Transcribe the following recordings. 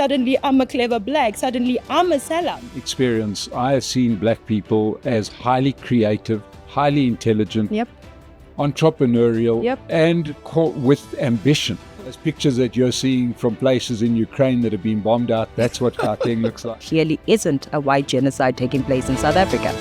suddenly I'm a clever black, suddenly I'm a seller. Experience, I have seen black people as highly creative, highly intelligent, Yep. entrepreneurial, Yep. and with ambition. Those pictures that you're seeing from places in Ukraine that have been bombed out, that's what Katlego looks like. Clearly isn't a white genocide taking place in South Africa.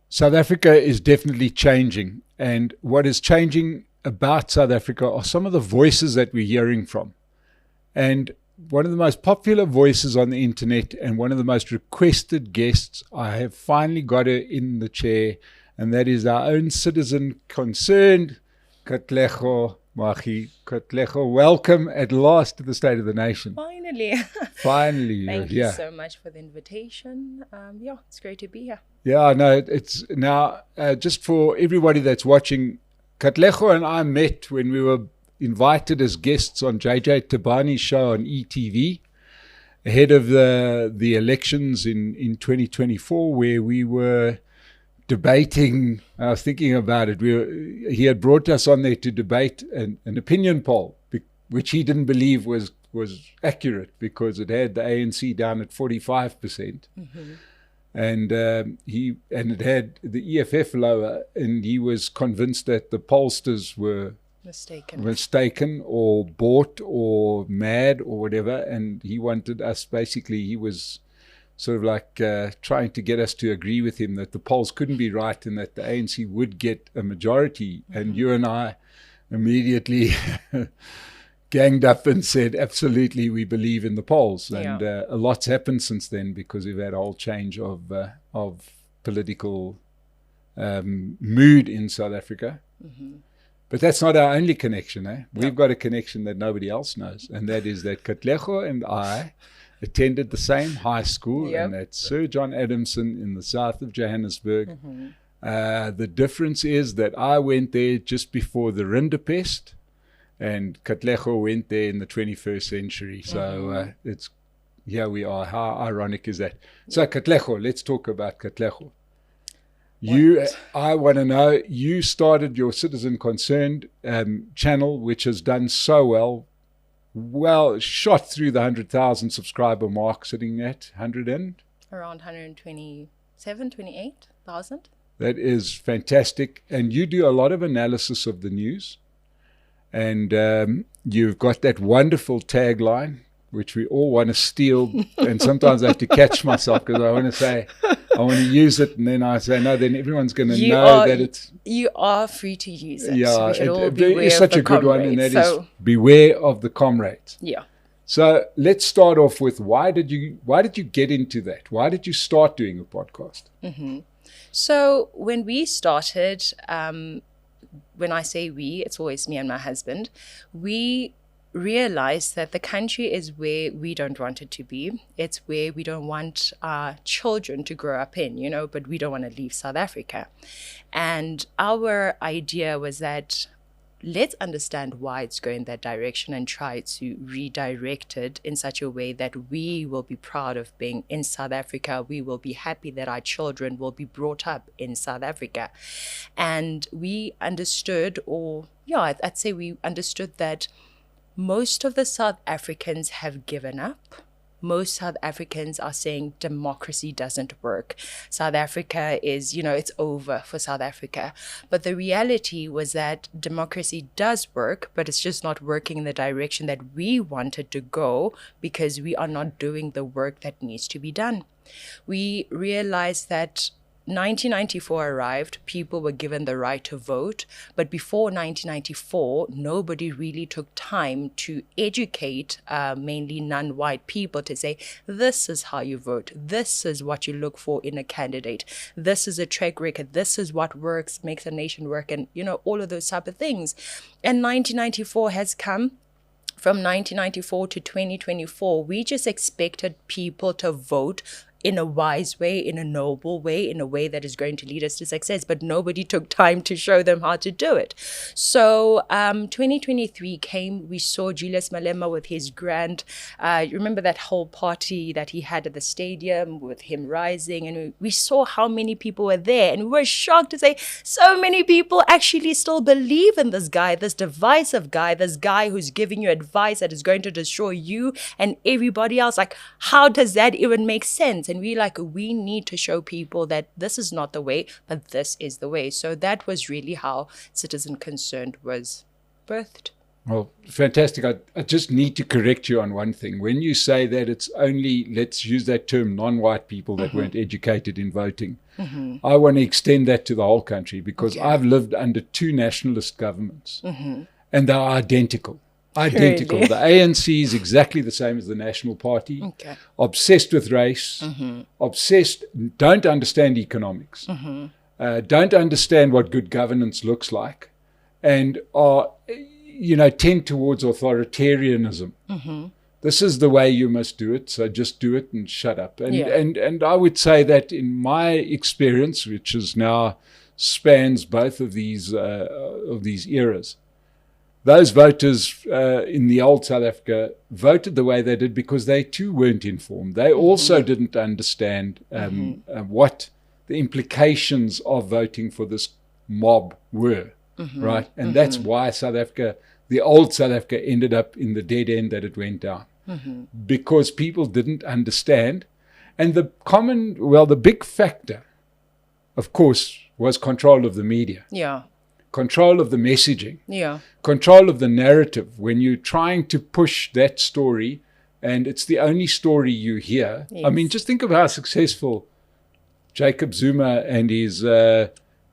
South Africa is definitely changing, and what is changing about South Africa are some of the voices that we're hearing from. And one of the most popular voices on the internet and one of the most requested guests, I have finally got her in the chair, and that is our own citizen concerned, Katlego Moagi. Katlego, welcome at last to the State of the Nation. Finally. Finally, you're Thank here. you so much for the invitation. Yeah, it's great to be here. Yeah, no, it's now just for everybody that's watching. Katlego and I met when we were invited as guests on JJ Tabani's show on ETV ahead of the elections in 2024, where we were debating. I was thinking about it. He had brought us on there to debate an opinion poll, which he didn't believe was accurate because it had the ANC down at 45%. Mm-hmm. And it had the EFF lower, and he was convinced that the pollsters were mistaken or bought or mad or whatever, and he wanted us, basically he was sort of like trying to get us to agree with him that the polls couldn't be right and that the ANC would get a majority. Mm-hmm. And you and I immediately ganged up and said, absolutely, we believe in the polls. And a lot's happened since then because we've had a whole change of political mood in South Africa. Mm-hmm. But that's not our only connection. No. We've got a connection that nobody else knows, and that is that Katlego and I attended the same high school, and that's Sir John Adamson in the south of Johannesburg. Mm-hmm. The difference is that I went there just before the Rinderpest, and Katlego went there in the 21st century. So here we are. How ironic is that? So Katlego, let's talk about Katlego. I want to know, you started your Citizen Concerned channel, which has done so well, shot through the 100,000 subscriber mark, sitting at 100 and? Around 127, 28,000. That is fantastic. And you do a lot of analysis of the news. And you've got that wonderful tagline, which we all want to steal. And sometimes I have to catch myself because I want to say, I want to use it. And then I say, no, then everyone's going to know that it's... You are free to use it. Yeah, we should all beware it's such of a the good one. And that is beware of the comrades. Yeah. So let's start off with, why did you get into that? Why did you start doing a podcast? Mm-hmm. So when we started... when I say we, it's always me and my husband, we realized that the country is where we don't want it to be. It's where we don't want our children to grow up in, but we don't want to leave South Africa. And our idea was that let's understand why it's going that direction and try to redirect it in such a way that we will be proud of being in South Africa. We will be happy that our children will be brought up in South Africa. And we understood, I'd say we understood that most of the South Africans have given up. Most South Africans are saying democracy doesn't work. South Africa is, it's over for South Africa. But the reality was that democracy does work, but it's just not working in the direction that we wanted to go because we are not doing the work that needs to be done. We realized that 1994 arrived, people were given the right to vote, but before 1994, nobody really took time to educate mainly non-white people to say, this is how you vote, this is what you look for in a candidate, this is a track record, this is what works, makes a nation work, and all of those type of things. And 1994 has come. From 1994 to 2024, we just expected people to vote in a wise way, in a noble way, in a way that is going to lead us to success. But nobody took time to show them how to do it. So 2023 came, we saw Julius Malema with his grand, remember that whole party that he had at the stadium with him rising, and we saw how many people were there, and we were shocked to say so many people actually still believe in this guy, this divisive guy, this guy who's giving you advice that is going to destroy you and everybody else. Like, how does that even make sense? And we need to show people that this is not the way, but this is the way. So that was really how Citizen Concerned was birthed. Well, fantastic. I just need to correct you on one thing. When you say that it's only, let's use that term, non-white people that weren't educated in voting, I want to extend that to the whole country, because I've lived under 2 nationalist governments, and they're identical. Identical. Really? The ANC is exactly the same as the National Party. Okay. Obsessed with race, obsessed, don't understand economics, don't understand what good governance looks like, and are, tend towards authoritarianism. This is the way you must do it, so just do it and shut up. And I would say that in my experience, which is now spans both of these eras, those voters in the old South Africa voted the way they did because they too weren't informed. They also didn't understand what the implications of voting for this mob were. Right? And that's why South Africa, the old South Africa, ended up in the dead end that it went down. Because people didn't understand. And the big factor, of course, was control of the media. Yeah. Control of the messaging. Yeah. Control of the narrative. When you're trying to push that story, and it's the only story you hear. Yes. I mean, just think of how successful Jacob Zuma and his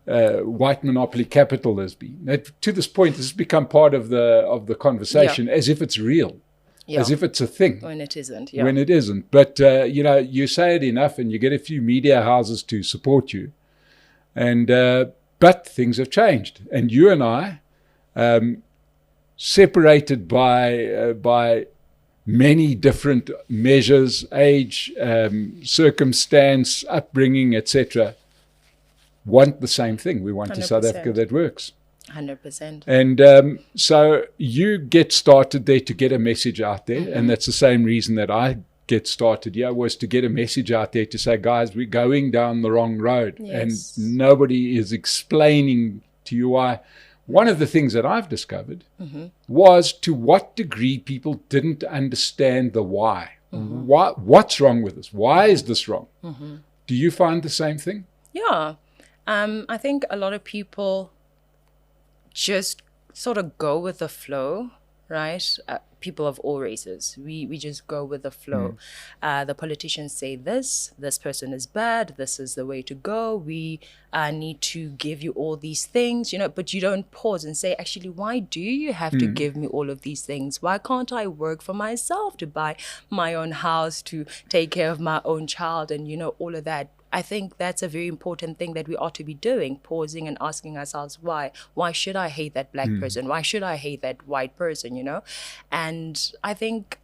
white monopoly capital has been. To this point, this has become part of the conversation, as if it's real, as if it's a thing. When it isn't. When it isn't. But, you say it enough and you get a few media houses to support you. And but things have changed. And you and I, separated by many different measures, age, circumstance, upbringing, etc., want the same thing. We want 100%. A South Africa that works. 100%. And so you get started there to get a message out there. And that's the same reason that I get started here, was to get a message out there to say, guys, we're going down the wrong road. Yes. And nobody is explaining to you why. One of the things that I've discovered was to what degree people didn't understand the why. What's wrong with this? Why is this wrong? Do you find the same thing? Yeah. I think a lot of people just sort of go with the flow, right? People of all races, we just go with the flow. The politicians say this person is bad, this is the way to go, we need to give you all these things, but you don't pause and say, actually, why do you have to give me all of these things? Why can't I work for myself, to buy my own house, to take care of my own child, and all of that? I think that's a very important thing that we ought to be doing, pausing and asking ourselves why. Why should I hate that black person? Why should I hate that white person, And I think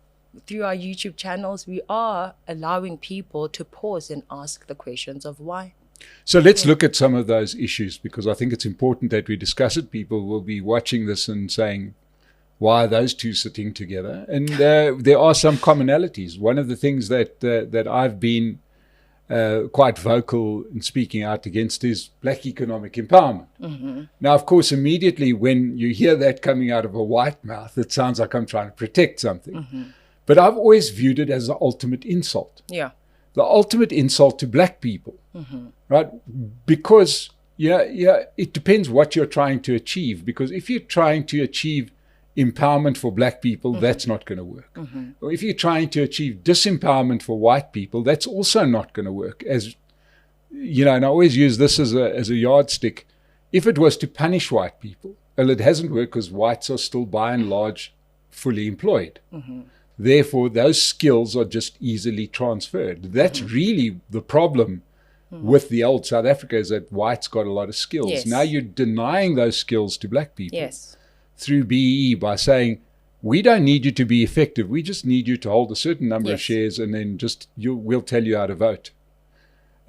through our YouTube channels, we are allowing people to pause and ask the questions of why. So let's look at some of those issues, because I think it's important that we discuss it. People will be watching this and saying, why are those two sitting together? And there are some commonalities. One of the things that I've been quite vocal in speaking out against is black economic empowerment. Now, of course, immediately when you hear that coming out of a white mouth, it sounds like I'm trying to protect something. But I've always viewed it as the ultimate insult. Yeah. The ultimate insult to black people, right? Because it depends what you're trying to achieve. Because if you're trying to achieve empowerment for black people, that's not going to work. Or if you're trying to achieve disempowerment for white people, that's also not going to work. As and I always use this as a yardstick. If it was to punish white people, well, it hasn't worked, because whites are still by and large fully employed. Therefore, those skills are just easily transferred. That's really the problem with the old South Africa, is that whites got a lot of skills. Yes. Now you're denying those skills to black people. Yes. Through BEE, by saying, we don't need you to be effective. We just need you to hold a certain number of shares, and then we'll tell you how to vote.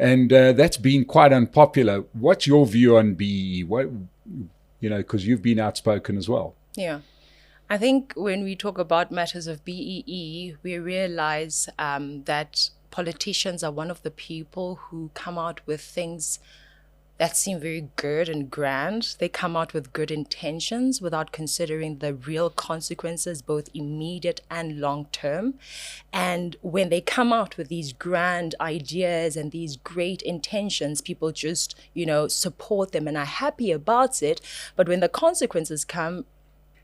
And that's been quite unpopular. What's your view on BEE? Because you've been outspoken as well. Yeah. I think when we talk about matters of BEE, we realize that politicians are one of the people who come out with things that seem very good and grand. They come out with good intentions without considering the real consequences, both immediate and long term. And when they come out with these grand ideas and these great intentions, people just, support them and are happy about it. But when the consequences come,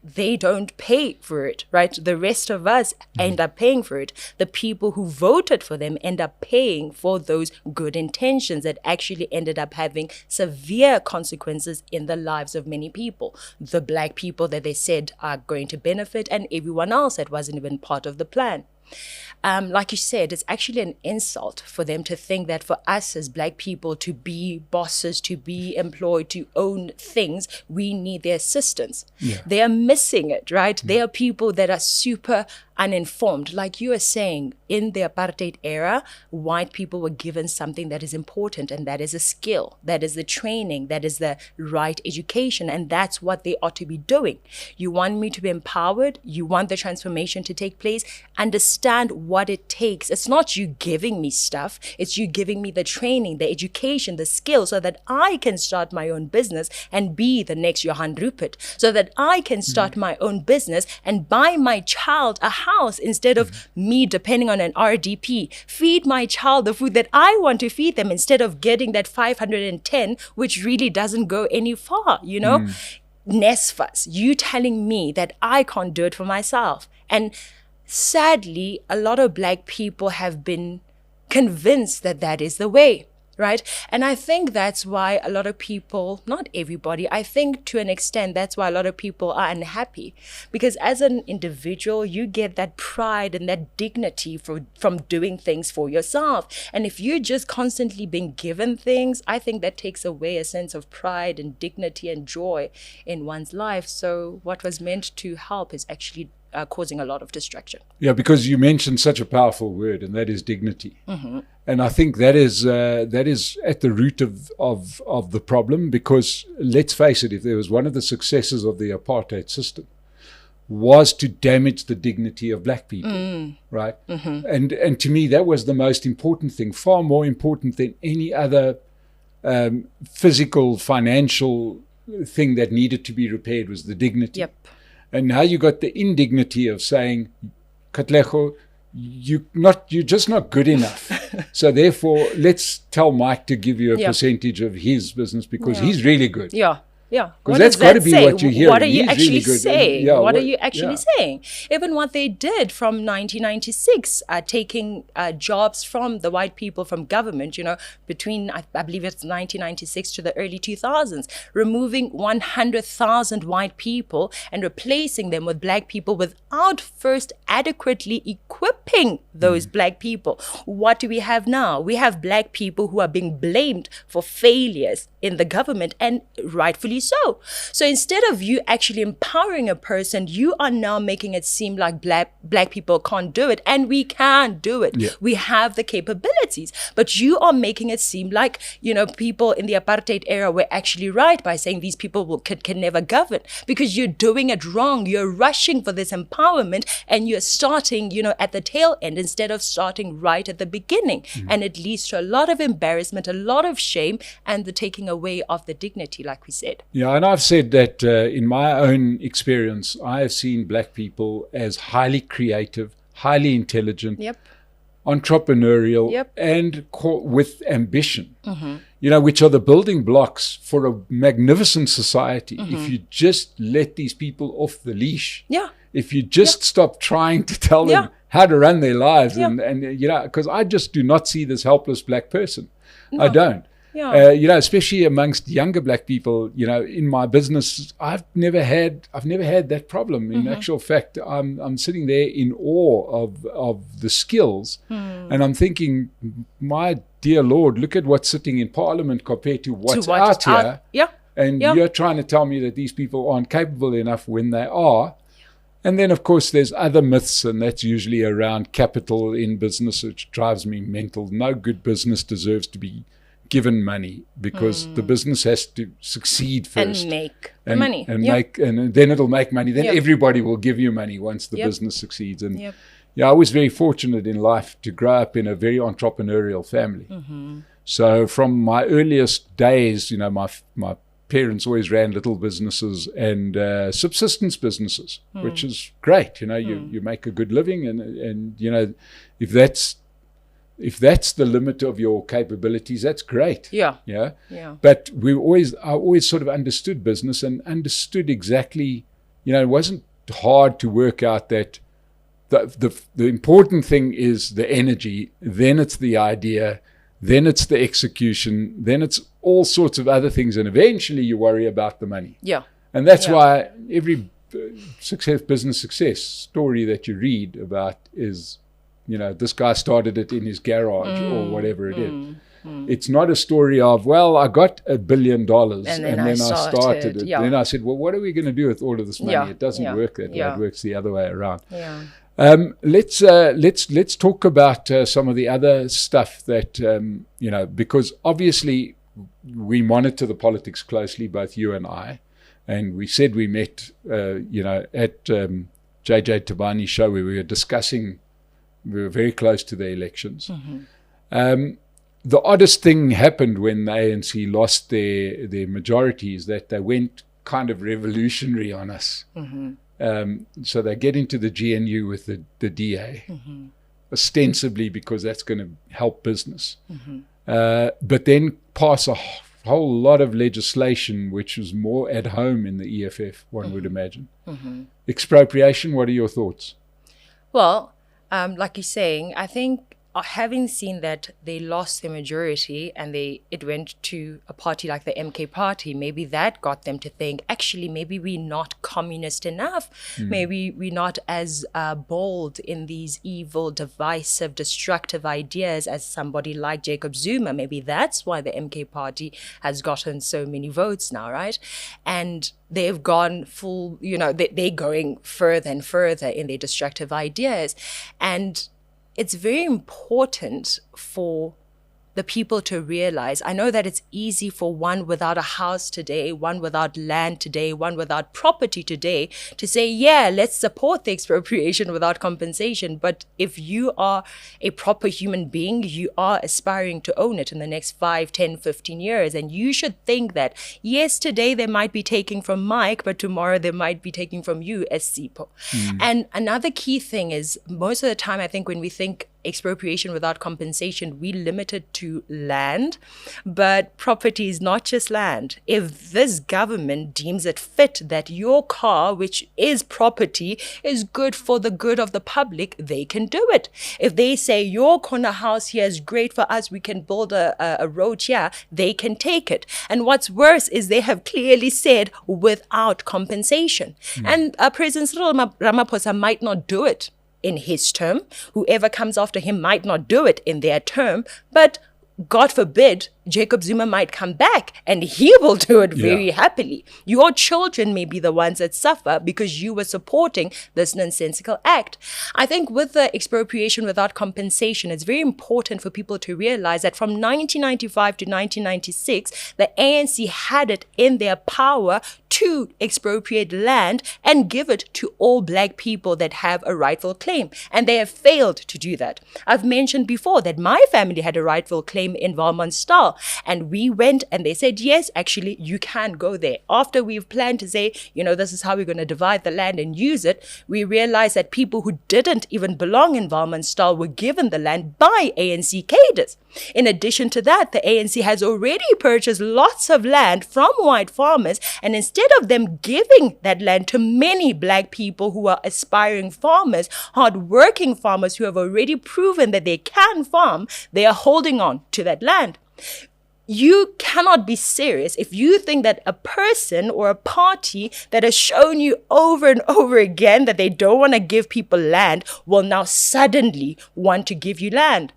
they don't pay for it, right? The rest of us end up paying for it. The people who voted for them end up paying for those good intentions that actually ended up having severe consequences in the lives of many people. The Black people that they said are going to benefit, and everyone else that wasn't even part of the plan. Like you said, it's actually an insult for them to think that for us as Black people to be bosses, to be employed, to own things, we need their assistance. Yeah. They are missing it, right? Yeah. They are people that are super uninformed. Like you were saying, in the apartheid era, white people were given something that is important, and that is a skill, that is the training, that is the right education, and that's what they ought to be doing. You want me to be empowered, you want the transformation to take place, understand what it takes. It's not you giving me stuff, it's you giving me the training, the education, the skills, so that I can start my own business and be the next Johan Rupert, so that I can start my own business and buy my child a house instead of me depending on an RDP, feed my child the food that I want to feed them instead of getting that 510, which really doesn't go any far, NSFAS, you telling me that I can't do it for myself. And sadly, a lot of Black people have been convinced that that is the way. Right? And I think that's why a lot of people, not everybody, I think to an extent, that's why a lot of people are unhappy. Because as an individual, you get that pride and that dignity from doing things for yourself. And if you're just constantly being given things, I think that takes away a sense of pride and dignity and joy in one's life. So what was meant to help is actually causing a lot of destruction. Yeah, because you mentioned such a powerful word, and that is dignity. Mm-hmm. And I think that is at the root of the problem, because let's face it, if there was one of the successes of the apartheid system was to damage the dignity of Black people, right? Mm-hmm. And to me, that was the most important thing, far more important than any other physical, financial thing that needed to be repaired, was the dignity. Yep. And now you got the indignity of saying, Katlego, you're just not good enough. So therefore, let's tell Mike to give you a percentage of his business because he's really good. Yeah. Yeah. Because that's got to be what you're hearing. What are you He's actually really good. saying? Yeah, what are you actually saying? Even what they did from 1996, taking jobs from the white people from government, between, I believe it's 1996 to the early 2000s, removing 100,000 white people and replacing them with Black people without first adequately equipping those Black people. What do we have now? We have Black people who are being blamed for failures in the government, and rightfully so. So instead of you actually empowering a person, you are now making it seem like black people can't do it, and we can do it. Yeah. We have the capabilities, but you are making it seem like, people in the apartheid era were actually right by saying these people can never govern, because you're doing it wrong. You're rushing for this empowerment, and you're starting, at the tail end instead of starting right at the beginning. And it leads to a lot of embarrassment, a lot of shame, and the taking away of the dignity, like we said. Yeah, and I've said that in my own experience, I have seen Black people as highly creative, highly intelligent, entrepreneurial, and with ambition, which are the building blocks for a magnificent society. If you just let these people off the leash, if you just stop trying to tell them how to run their lives, and because I just do not see this helpless Black person. No. I don't. Especially amongst younger Black people, in my business, I've never had that problem. In actual fact, I'm sitting there in awe of the skills, and I'm thinking, my dear Lord, look at what's sitting in Parliament compared to what's out here. And you're trying to tell me that these people aren't capable enough when they are. And then, of course, there's other myths, and that's usually around capital in business, which drives me mental. No good business deserves to be given money, because the business has to succeed first. And make the money. And then it'll make money. Then everybody will give you money once the business succeeds. And I was very fortunate in life to grow up in a very entrepreneurial family. So from my earliest days, my parents always ran little businesses and subsistence businesses, which is great. You make a good living, and if that's the limit of your capabilities, that's great. Yeah. But I always sort of understood business and understood exactly, it wasn't hard to work out that the important thing is the energy, then it's the idea, then it's the execution, then it's all sorts of other things, and eventually you worry about the money. Yeah. And that's why every business success story that you read about is, this guy started it in his garage or whatever it is. It's not a story of, well, I got $1 billion and then I started it. Then I said, well, what are we going to do with all of this money? It doesn't work that way. It works the other way around. Let's talk about some of the other stuff that because obviously we monitor the politics closely, both you and I, and we said we met at JJ Tabani's show where we were discussing. We were very close to the elections. The oddest thing happened when the ANC lost their majority, is that they went kind of revolutionary on us. So they get into the GNU with the DA, ostensibly because that's going to help business. But then pass a whole lot of legislation which was more at home in the EFF, one would imagine. Expropriation, what are your thoughts? Well, like you're saying, I think having seen that they lost their majority and it went to a party like the MK party, maybe that got them to think, actually, maybe we're not communist enough. Maybe we're not as bold in these evil, divisive, destructive ideas as somebody like Jacob Zuma. Maybe that's why the MK party has gotten so many votes now, right? And they've gone full, they're going further and further in their destructive ideas. And it's very important for the people to realize. I know that it's easy for one without a house today, one without land today, one without property today to say, yeah, let's support the expropriation without compensation. But if you are a proper human being, you are aspiring to own it in the next 5, 10, 15 years. And you should think that, yes, today they might be taking from Mike, but tomorrow they might be taking from you as Sipho. And another key thing is, most of the time, I think when we think expropriation without compensation, we limit it to land, but property is not just land. If this government deems it fit that your car, which is property, is good for the good of the public, they can do it. If they say your corner house here is great for us, we can build a road here, they can take it. And what's worse is they have clearly said without compensation. And President Cyril Ramaphosa might not do it in his term. Whoever comes after him might not do it in their term, but God forbid, Jacob Zuma might come back and he will do it very happily. Your children may be the ones that suffer because you were supporting this nonsensical act. I think with the expropriation without compensation, it's very important for people to realize that from 1995 to 1996, the ANC had it in their power to expropriate land and give it to all black people that have a rightful claim. And they have failed to do that. I've mentioned before that my family had a rightful claim in Valmont-Stal. And we went and they said, yes, actually, you can go there. After we've planned to say, this is how we're going to divide the land and use it, we realized that people who didn't even belong in Valmont-Stal were given the land by ANC cadres. In addition to that, the ANC has already purchased lots of land from white farmers, and instead of them giving that land to many black people who are aspiring farmers, hard-working farmers who have already proven that they can farm, they are holding on to that land. You cannot be serious if you think that a person or a party that has shown you over and over again that they don't want to give people land will now suddenly want to give you land.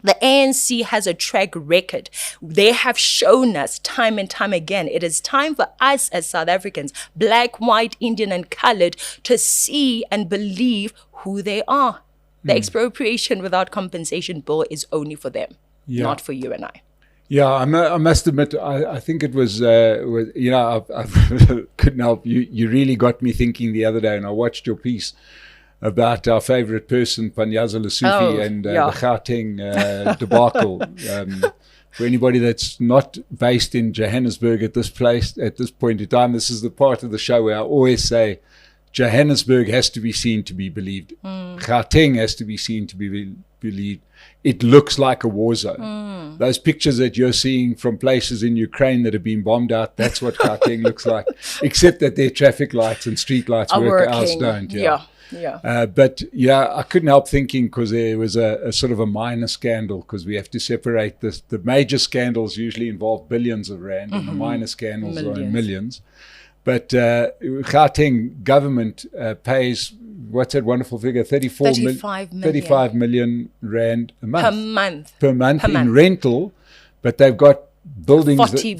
The ANC has a track record. They have shown us time and time again. It is time for us as South Africans, black, white, Indian, and colored, to see and believe who they are. The expropriation without compensation bill is only for them, not for you and I. Yeah, I must admit, I think it was I couldn't help you. You really got me thinking the other day, and I watched your piece about our favorite person, Panyaza Lesufi, and the Gauteng debacle. For anybody that's not based in Johannesburg at this point in time, this is the part of the show where I always say, Johannesburg has to be seen to be believed. Gauteng has to be seen to be believed. It looks like a war zone. Those pictures that you're seeing from places in Ukraine that have been bombed out, that's what Gauteng looks like, except that their traffic lights and street lights work, ours don't. But I couldn't help thinking, because there was a sort of a minor scandal, because we have to separate this. The major scandals usually involve billions of rand, and the minor scandals are in millions. But Gauteng government pays, what's that wonderful figure, 35 million rand a month. Per month in rental, but they've got buildings 40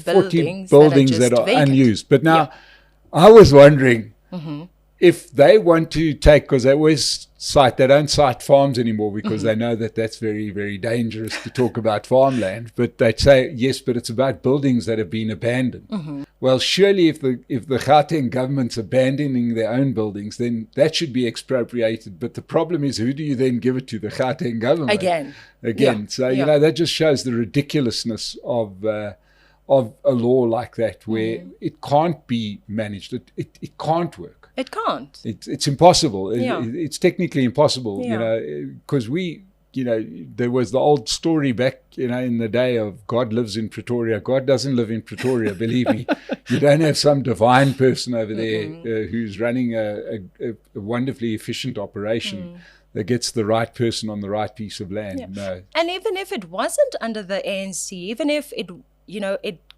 buildings that are unused. But now, I was wondering, if they want to take, because they don't cite farms anymore, because they know that that's very, very dangerous to talk about farmland. But they'd say, yes, but it's about buildings that have been abandoned. Well, surely if the Gauteng government's abandoning their own buildings, then that should be expropriated. But the problem is, who do you then give it to? The Gauteng government. Again. Yeah. So, that just shows the ridiculousness of a law like that, where it can't be managed. It can't work. It can't. It's impossible. It's technically impossible, because there was the old story back, in the day of God lives in Pretoria. God doesn't live in Pretoria, believe me. You don't have some divine person over there who's running a wonderfully efficient operation that gets the right person on the right piece of land. No. And even if it wasn't under the ANC, even if it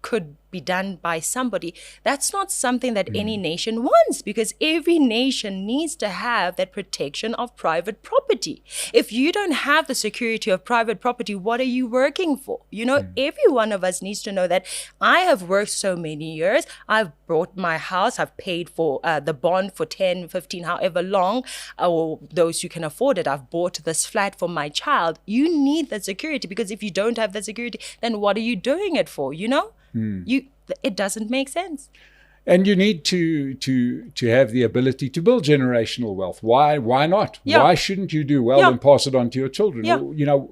could be done by somebody, that's not something that any nation wants, because every nation needs to have that protection of private property. If you don't have the security of private property, what are you working for? Every one of us needs to know that I have worked so many years, I've bought my house, I've paid for the bond for 10, 15, however long, or those who can afford it, I've bought this flat for my child. You need that security, because if you don't have that security, then what are you doing it for, It doesn't make sense. And you need to have the ability to build generational wealth. Why not? Yeah. Why shouldn't you do well and pass it on to your children? Yeah. Well,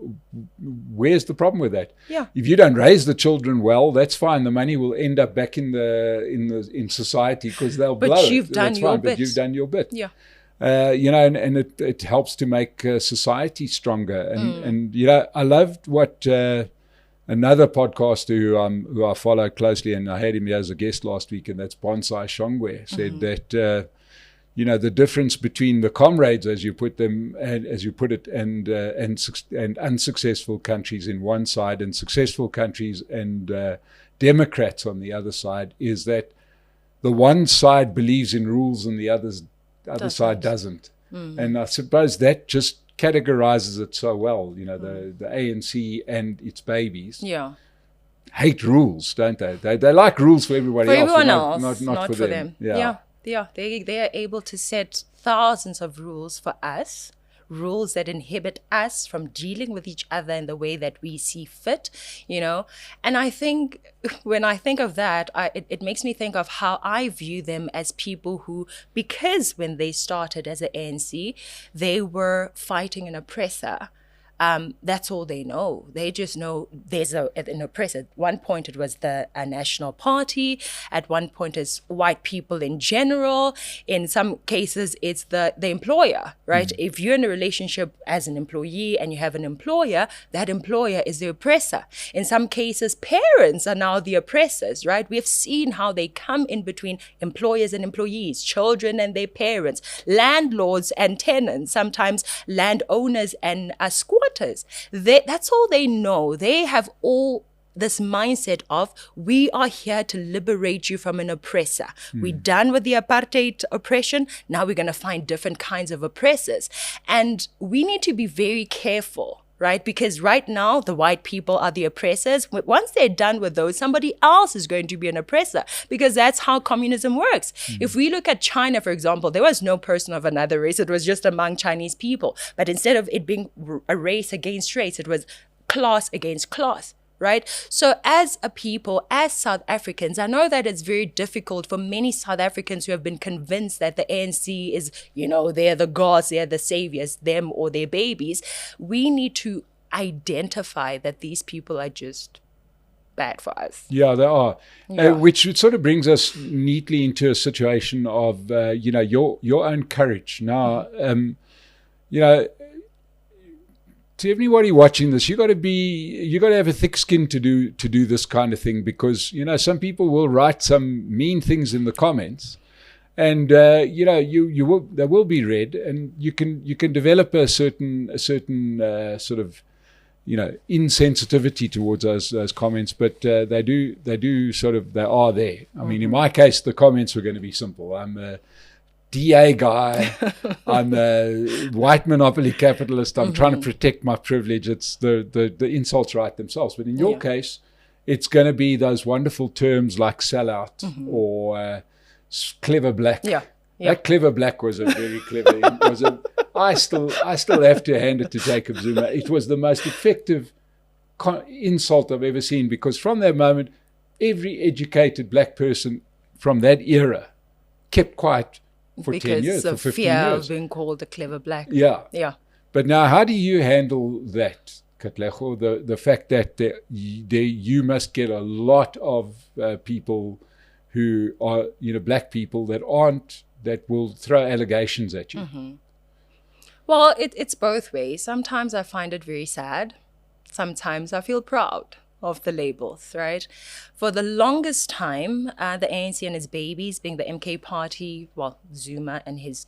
where's the problem with that? Yeah. If you don't raise the children well, that's fine. The money will end up back in society, because they'll blow it. But you've done your bit. Yeah. And it helps to make society stronger. And I loved what another podcaster who I follow closely, and I had him here as a guest last week, and that's Bonsai Shongwe, said that the difference between the comrades, as you put it, and unsuccessful countries in one side, and successful countries and Democrats on the other side, is that the one side believes in rules and the other side doesn't. And I suppose that just categorizes it so well. The ANC and its babies hate rules, don't they? They like rules for everybody else. For everyone else, not for them. Yeah. They are able to set thousands of rules for us, rules that inhibit us from dealing with each other in the way that we see fit, And I think when I think of that, it makes me think of how I view them as people who, because when they started as an ANC, they were fighting an oppressor. That's all they know. They just know there's an oppressor. At one point, it was the National Party. At one point, it's white people in general. In some cases, it's the employer, right? If you're in a relationship as an employee and you have an employer, that employer is the oppressor. In some cases, parents are now the oppressors, right? We have seen how they come in between employers and employees, children and their parents, landlords and tenants, sometimes landowners and squatters. That's all they know. They have all this mindset of, we are here to liberate you from an oppressor. We're done with the apartheid oppression. Now we're going to find different kinds of oppressors. And we need to be very careful, right? Because right now, the white people are the oppressors. Once they're done with those, somebody else is going to be an oppressor, because that's how communism works. If we look at China, for example, there was no person of another race. It was just among Chinese people. But instead of it being a race against race, it was class against class. Right? So as a people, as South Africans, I know that it's very difficult for many South Africans who have been convinced that the ANC is, they're the gods, they're the saviors, them or their babies. We need to identify that these people are just bad for us. Yeah, they are. Yeah. Which sort of brings us neatly into a situation of, your own courage. Now, to everybody watching this, you got to have a thick skin to do this kind of thing, because some people will write some mean things in the comments, and they will be read, and you can develop a certain sort of insensitivity towards those comments, but they are there. I mean, in my case, the comments were going to be simple. I'm a DA guy. I'm a white monopoly capitalist. I'm trying to protect my privilege. It's the insults write themselves. But in your case, it's going to be those wonderful terms like sellout or clever black. Yeah. That clever black was a very clever. I still have to hand it to Jacob Zuma. It was the most effective insult I've ever seen, because from that moment, every educated black person from that era kept quiet. For 10 years, for 15 fear years. of being called a clever black. Yeah. But now, how do you handle that, Katlego? The fact that you must get a lot of people who are, black people that will throw allegations at you. Well, it's both ways. Sometimes I find it very sad. Sometimes I feel proud of the labels, right? For the longest time, the ANC and its babies, being the MK party, Zuma and his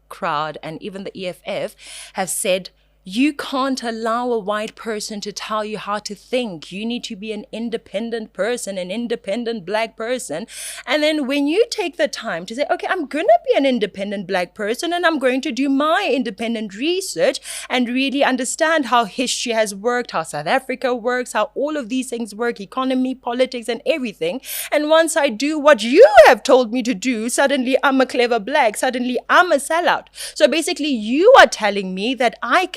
crowd, and even the EFF, have said, you can't allow a white person to tell you how to think. You need to be an independent person, an independent black person. And then when you take the time to say, okay, I'm going to be an independent black person, and I'm going to do my independent research and really understand how history has worked, how South Africa works, how all of these things work, economy, politics, and everything. And once I do what you have told me to do, suddenly I'm a clever black, suddenly I'm a sellout. So basically you are telling me that I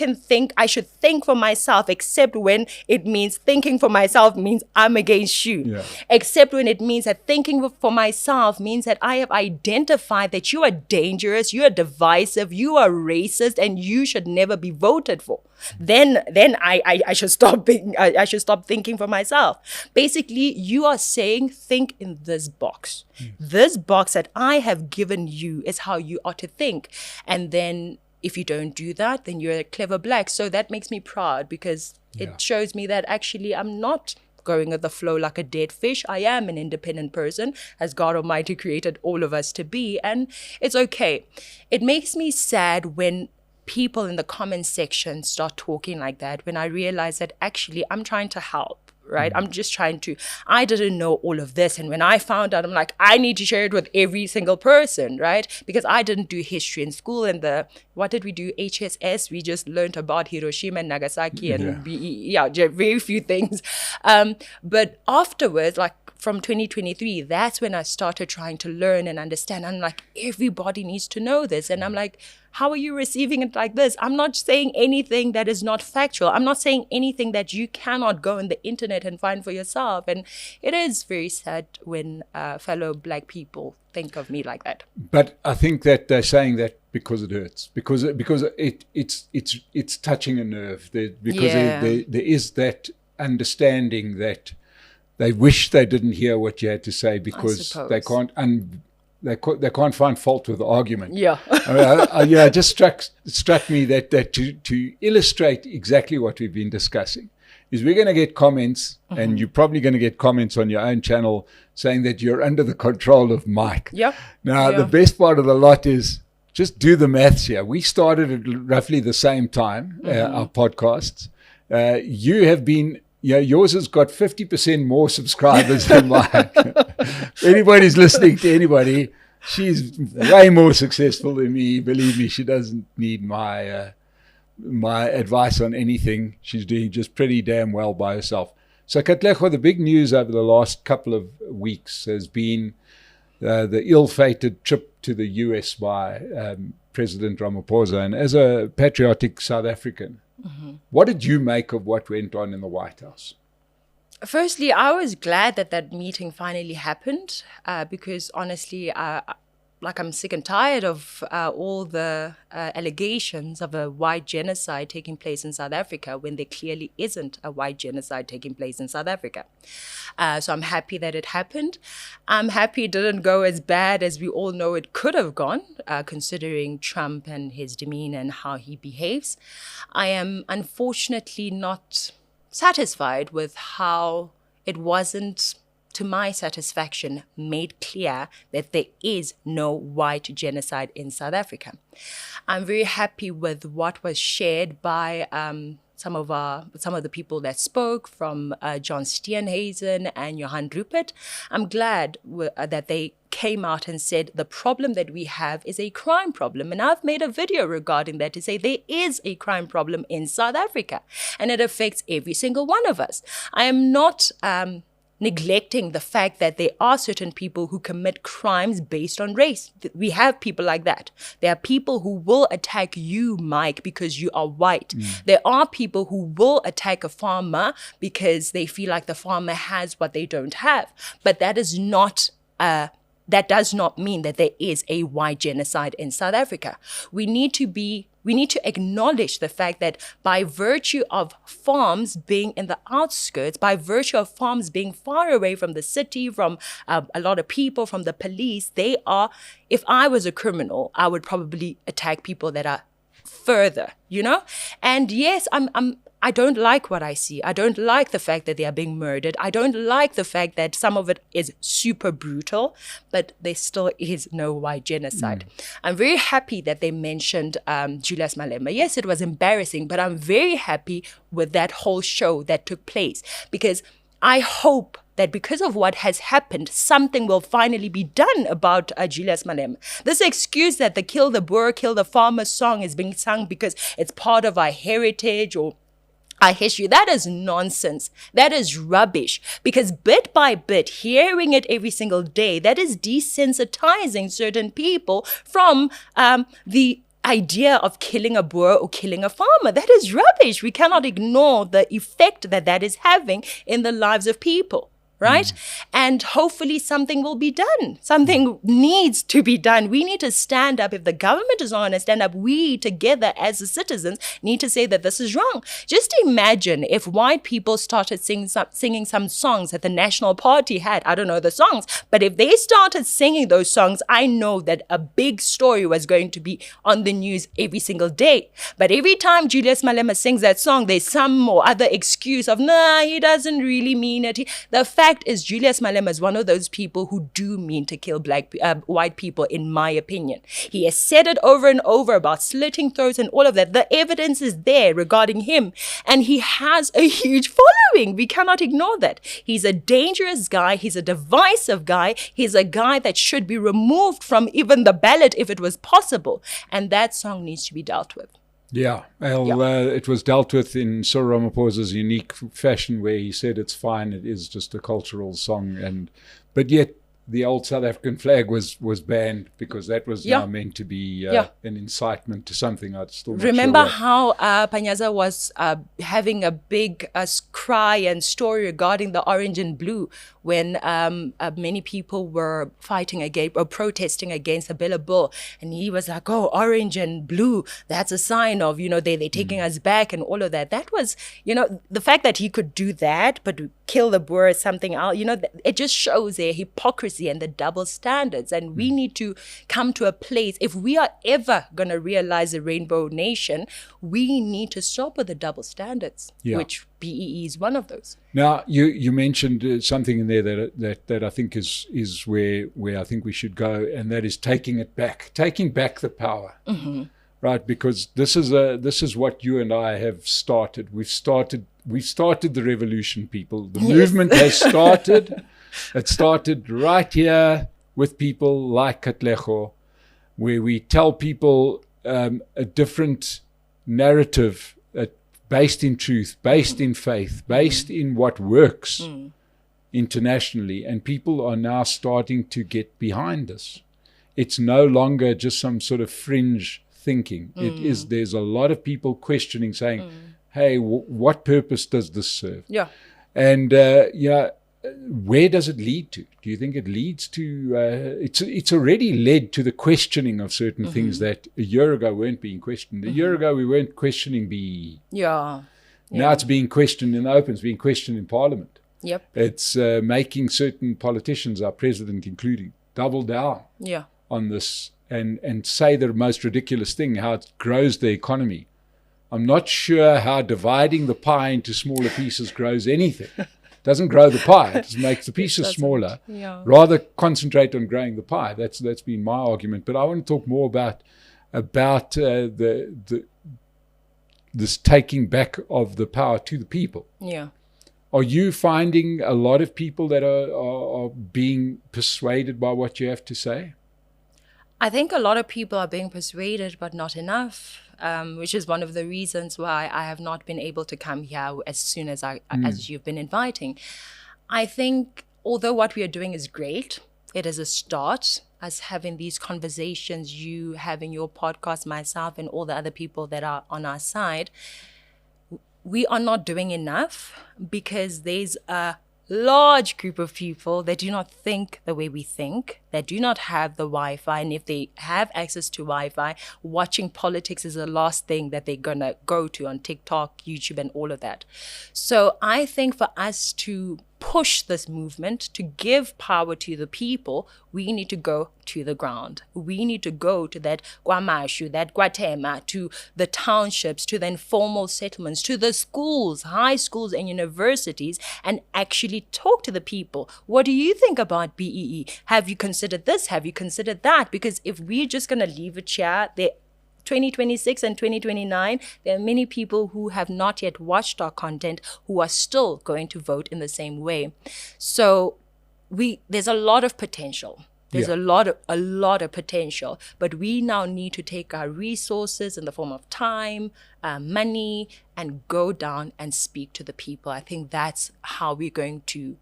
should think for myself, except when it means thinking for myself means I'm against you. Yeah. Except when it means that thinking for myself means that I have identified that you are dangerous, you are divisive, you are racist, and you should never be voted for. Then I should stop thinking for myself. Basically, you are saying, think in this box. This box that I have given you is how you ought to think. And then if you don't do that, then you're a clever black. So that makes me proud, because it shows me that actually I'm not going with the flow like a dead fish. I am an independent person, as God Almighty created all of us to be, and it's okay. It makes me sad when people in the comment section start talking like that, when I realize that actually I'm trying to help. Right? I'm just I didn't know all of this. And when I found out, I'm like, I need to share it with every single person, right? Because I didn't do history in school. And what did we do? HSS. We just learned about Hiroshima and Nagasaki and very few things. But afterwards, like from 2023, that's when I started trying to learn and understand. I'm like, everybody needs to know this. And I'm like, how are you receiving it like this? I'm not saying anything that is not factual. I'm not saying anything that you cannot go on the internet and find for yourself. And it is very sad when fellow black people think of me like that. But I think that they're saying that because it hurts, because it's touching a nerve. There is that understanding that they wish they didn't hear what you had to say, because they can't. They can't find fault with the argument. Yeah. It just struck me that to illustrate exactly what we've been discussing is we're going to get comments, and you're probably going to get comments on your own channel saying that you're under the control of Mike. Yeah. Now, the best part of the lot is just do the maths here. We started at roughly the same time, our podcasts. You have been... yours has got 50% more subscribers than mine. If anybody's listening to anybody, she's way more successful than me. Believe me, she doesn't need my my advice on anything. She's doing just pretty damn well by herself. So Katlego, the big news over the last couple of weeks has been the ill-fated trip to the US by President Ramaphosa. And as a patriotic South African, what did you make of what went on in the White House? Firstly, I was glad that that meeting finally happened because honestly, I'm sick and tired of all the allegations of a white genocide taking place in South Africa when there clearly isn't a white genocide taking place in South Africa. So I'm happy that it happened. I'm happy it didn't go as bad as we all know it could have gone, considering Trump and his demeanor and how he behaves. I am unfortunately not satisfied with how it wasn't, to my satisfaction, made clear that there is no white genocide in South Africa. I'm very happy with what was shared by some of the people that spoke, from John Steenhuisen and Johan Rupert. I'm glad that they came out and said the problem that we have is a crime problem. And I've made a video regarding that to say there is a crime problem in South Africa and it affects every single one of us. I am not neglecting the fact that there are certain people who commit crimes based on race. We have people like that. There are people who will attack you, Mike, because you are white. There are people who will attack a farmer because they feel like the farmer has what they don't have. But that is not that does not mean that there is a white genocide in South Africa. We need to acknowledge the fact that by virtue of farms being in the outskirts, by virtue of farms being far away from the city, from a lot of people, from the police, they are, if I was a criminal, I would probably attack people that are further, you know? And yes, I don't like what I see. I don't like the fact that they are being murdered. I don't like the fact that some of it is super brutal, but there still is no white genocide. I'm very happy that they mentioned Julius Malema. Yes, it was embarrassing, but I'm very happy with that whole show that took place because I hope that because of what has happened, something will finally be done about Julius Malema. This excuse that the Kill the Boer, Kill the Farmer song is being sung because it's part of our heritage or our history, that is nonsense. That is rubbish. Because bit by bit, hearing it every single day, that is desensitizing certain people from the idea of killing a Boer or killing a farmer. That is rubbish. We cannot ignore the effect that that is having in the lives of people. Right? And hopefully something will be done. Something needs to be done. We need to stand up. If the government is not going to stand up, we together as the citizens need to say that this is wrong. Just imagine if white people started singing some songs that the National Party had. I don't know the songs, but if they started singing those songs, I know that a big story was going to be on the news every single day. But every time Julius Malema sings that song, there's some or other excuse of, nah, he doesn't really mean it. The fact is, Julius Malema is one of those people who do mean to kill white people, in my opinion. He has said it over and over about slitting throats and all of that. The evidence is there regarding him, and he has a huge following. We cannot ignore that. He's a dangerous guy. He's a divisive guy. He's a guy that should be removed from even the ballot if it was possible. And that song needs to be dealt with. Yeah, well, it was dealt with in Cyril Ramaphosa's unique fashion where he said it's fine, it is just a cultural song, but yet the old South African flag was banned because that was now meant to be an incitement to something. I'd still not remember sure how Panyaza was having a big cry and story regarding the orange and blue when many people were fighting against or protesting against the Bill of Bill, and he was like, "Oh, orange and blue, that's a sign of they're taking us back," and all of that. That was the fact that he could do that, but kill the Boer is something else. It just shows their hypocrisy and the double standards. And we need to come to a place, if we are ever going to realize a rainbow nation, we need to stop with the double standards, which BEE is one of those. Now, you mentioned something in there that I think is where I think we should go, and that is taking back the power. Right, because this is what you and I have started. We've started the revolution, people. The movement has started. It started right here with people like Katlego, where we tell people a different narrative based in truth, based in faith, based in what works internationally, and people are now starting to get behind this. It's no longer just some sort of fringe thinking. There's a lot of people questioning, saying, hey, what purpose does this serve? Yeah. And, where does it lead to? Do you think it leads to, it's already led to the questioning of certain things that a year ago weren't being questioned. A year ago we weren't questioning BEE. Yeah. Now it's being questioned in the open, it's being questioned in Parliament. Yep. It's making certain politicians, our president including, double down on this and say the most ridiculous thing, how it grows the economy. I'm not sure how dividing the pie into smaller pieces grows anything. It doesn't grow the pie, it just makes the pieces smaller. Yeah. Rather concentrate on growing the pie. That's been my argument. But I want to talk more about this taking back of the power to the people. Yeah. Are you finding a lot of people that are being persuaded by what you have to say? I think a lot of people are being persuaded, but not enough, which is one of the reasons why I have not been able to come here as soon as as you've been inviting. I think although what we are doing is great, it is a start. Us having these conversations, you having your podcast, myself, and all the other people that are on our side, we are not doing enough because there's a large group of people that do not think the way we think, that do not have the Wi-Fi. And if they have access to Wi-Fi, watching politics is the last thing that they're going to go to on TikTok, YouTube, and all of that. So I think for us to push this movement, to give power to the people, we need to go to the ground. We need to go to that Kwamashu, that Guatema, to the townships, to the informal settlements, to the schools, high schools and universities, and actually talk to the people. What do you think about BEE? Have you considered this? Have you considered that? Because if we're just going to leave it here, 2026 and 2029, there are many people who have not yet watched our content who are still going to vote in the same way. So there's a lot of potential. There's a lot of potential, but we now need to take our resources in the form of time, money, and go down and speak to the people. I think that's how we're going to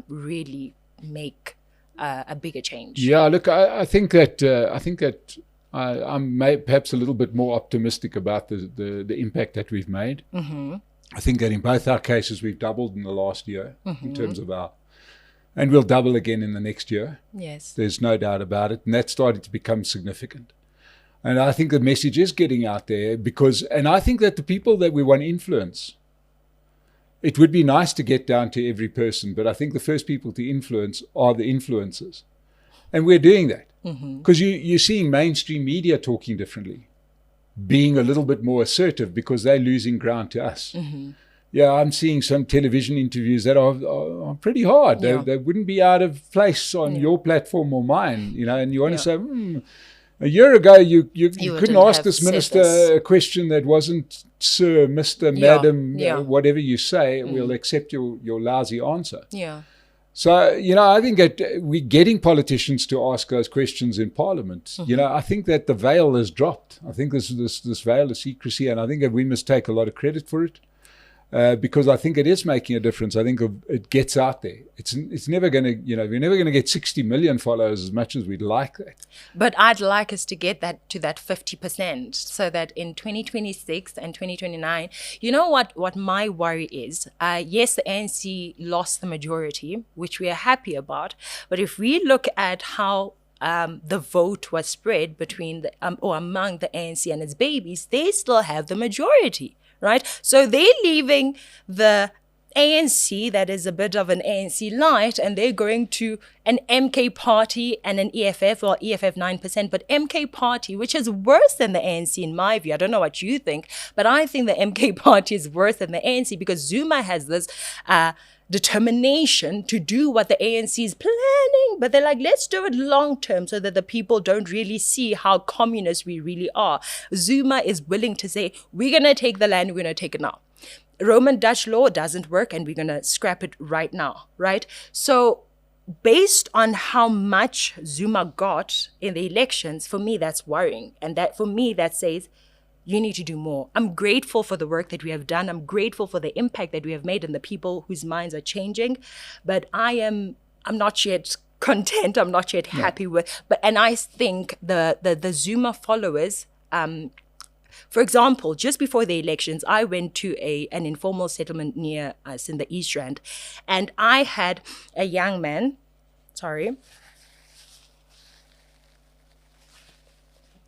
really make a bigger change. Yeah, look, I think that I'm perhaps a little bit more optimistic about the impact that we've made. I think that in both our cases we've doubled in the last year in terms of and we'll double again in the next year. Yes. There's no doubt about it. And that's starting to become significant. And I think the message is getting out there and I think that the people that we want to influence, it would be nice to get down to every person, but I think the first people to influence are the influencers. And we're doing that. Because you're seeing mainstream media talking differently, being a little bit more assertive because they're losing ground to us. Yeah, I'm seeing some television interviews that are pretty hard. They wouldn't be out of place on your platform or mine, and you want to say, a year ago you couldn't ask this minister a question that wasn't sir, Mr., madam, whatever you say, we'll accept your lousy answer. Yeah. So, I think that we're getting politicians to ask those questions in Parliament. I think that the veil has dropped. I think this veil of secrecy, and I think that we must take a lot of credit for it because I think it is making a difference. I think it gets out there. It's never going to, we're never going to get 60 million followers as much as we'd like that. But I'd like us to get that to that 50% so that in 2026 and 2029, you know what my worry is? Yes, the ANC lost the majority, which we are happy about. But if we look at how the vote was spread between or among the ANC and its babies, they still have the majority, right? So they're leaving the ANC, that is a bit of an ANC light, and they're going to an MK party and an EFF, or EFF 9%, but MK party, which is worse than the ANC in my view. I don't know what you think, but I think the MK party is worse than the ANC because Zuma has this determination to do what the ANC is planning, but they're like, let's do it long term so that the people don't really see how communist we really are. Zuma is willing to say, we're going to take the land, we're going to take it now. Roman Dutch law doesn't work and we're going to scrap it right now, right? So based on how much Zuma got in the elections, for me, that's worrying. And that for me, that says you need to do more. I'm grateful for the work that we have done. I'm grateful for the impact that we have made and the people whose minds are changing. But I'm not yet content. I'm not yet happy with. And I think the Zuma followers, for example, just before the elections, I went to an informal settlement near us in the East Rand, and I had a young man. Sorry.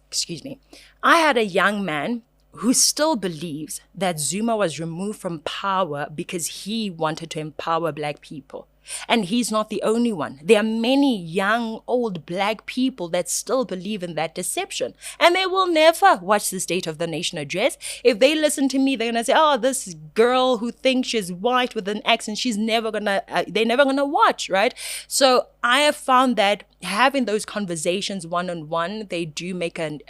Excuse me. I had a young man who still believes that Zuma was removed from power because he wanted to empower Black people. And he's not the only one. There are many young, old Black people that still believe in that deception. And they will never watch the State of the Nation address. If they listen to me, they're going to say, oh, this girl who thinks she's white with an accent, they're never going to watch, right? So I have found that having those conversations one-on-one, they do make an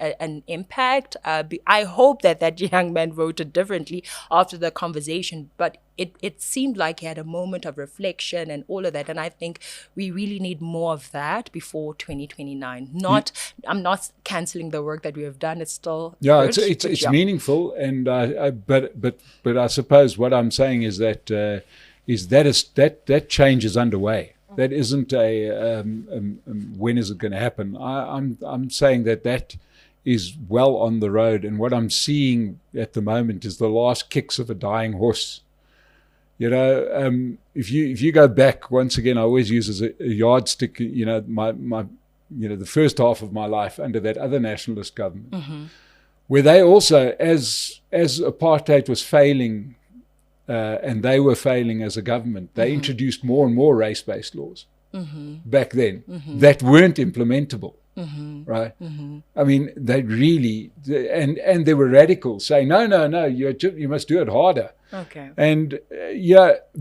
impact. I hope that young man voted differently after the conversation, but it seemed like he had a moment of reflection and all of that. And I think we really need more of that before 2029. I'm not canceling the work that we have done. It's still good, it's meaningful. And but I suppose what I'm saying is that that change is underway. That isn't when is it going to happen? I'm saying that is well on the road, and what I'm seeing at the moment is the last kicks of a dying horse. You know, if you go back, once again, I always use as a yardstick, you know, my the first half of my life under that other nationalist government, where they also, as apartheid was failing, and they were failing as a government, they introduced more and more race-based laws back then that weren't implementable. Right? I mean, they really, and there were radicals saying, no, you must do it harder. Okay. And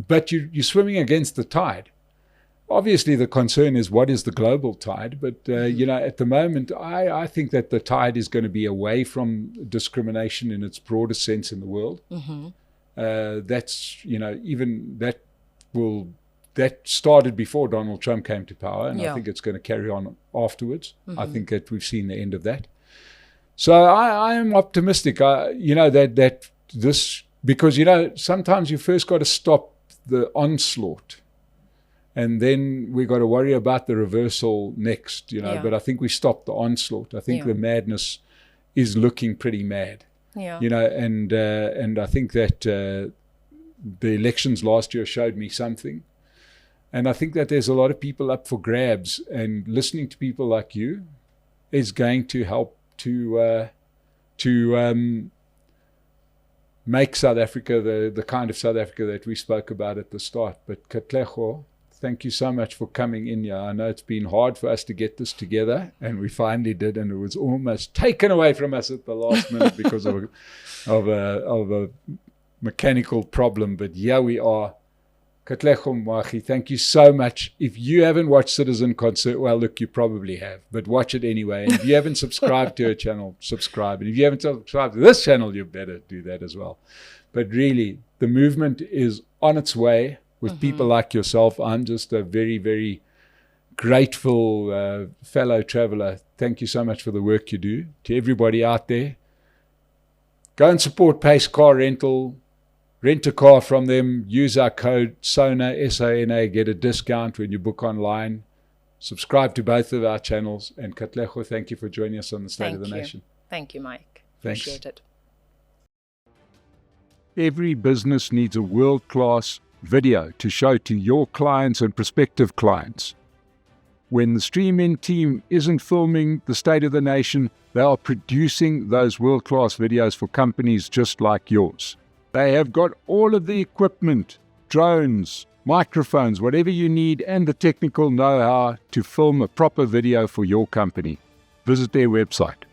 but you're swimming against the tide. Obviously, the concern is what is the global tide, but you know, at the moment, I think that the tide is going to be away from discrimination in its broadest sense in the world. That's, you know, even that started before Donald Trump came to power, and I think it's going to carry on afterwards. I think that we've seen the end of that. So I am optimistic, you know, that this, because, you know, sometimes you first got to stop the onslaught, and then we got to worry about the reversal next, you know. But I think we stopped the onslaught. I think the madness is looking pretty mad. You know, and I think that the elections last year showed me something. And I think that there's a lot of people up for grabs, and listening to people like you is going to help to make South Africa the kind of South Africa that we spoke about at the start. But Katlego, thank you so much for coming in here. I know it's been hard for us to get this together, and we finally did, and it was almost taken away from us at the last minute because of a mechanical problem. But here we are. Katlego Moagi, thank you so much. If you haven't watched Citizen Concert, well, look, you probably have, but watch it anyway. And if you haven't subscribed to her channel, subscribe. And if you haven't subscribed to this channel, you better do that as well. But really, the movement is on its way with people like yourself. I'm just a very, very grateful fellow traveler. Thank you so much for the work you do. To everybody out there, go and support Pace Car Rental. Rent a car from them, use our code SONA, S-O-N-A, get a discount when you book online. Subscribe to both of our channels. And Katlego, thank you for joining us on the State of the Nation. Thank you, Mike. Thanks. Appreciate it. Every business needs a world-class video to show to your clients and prospective clients. When the Stream-In team isn't filming the State of the Nation, they are producing those world-class videos for companies just like yours. They have got all of the equipment, drones, microphones, whatever you need, and the technical know-how to film a proper video for your company. Visit their website.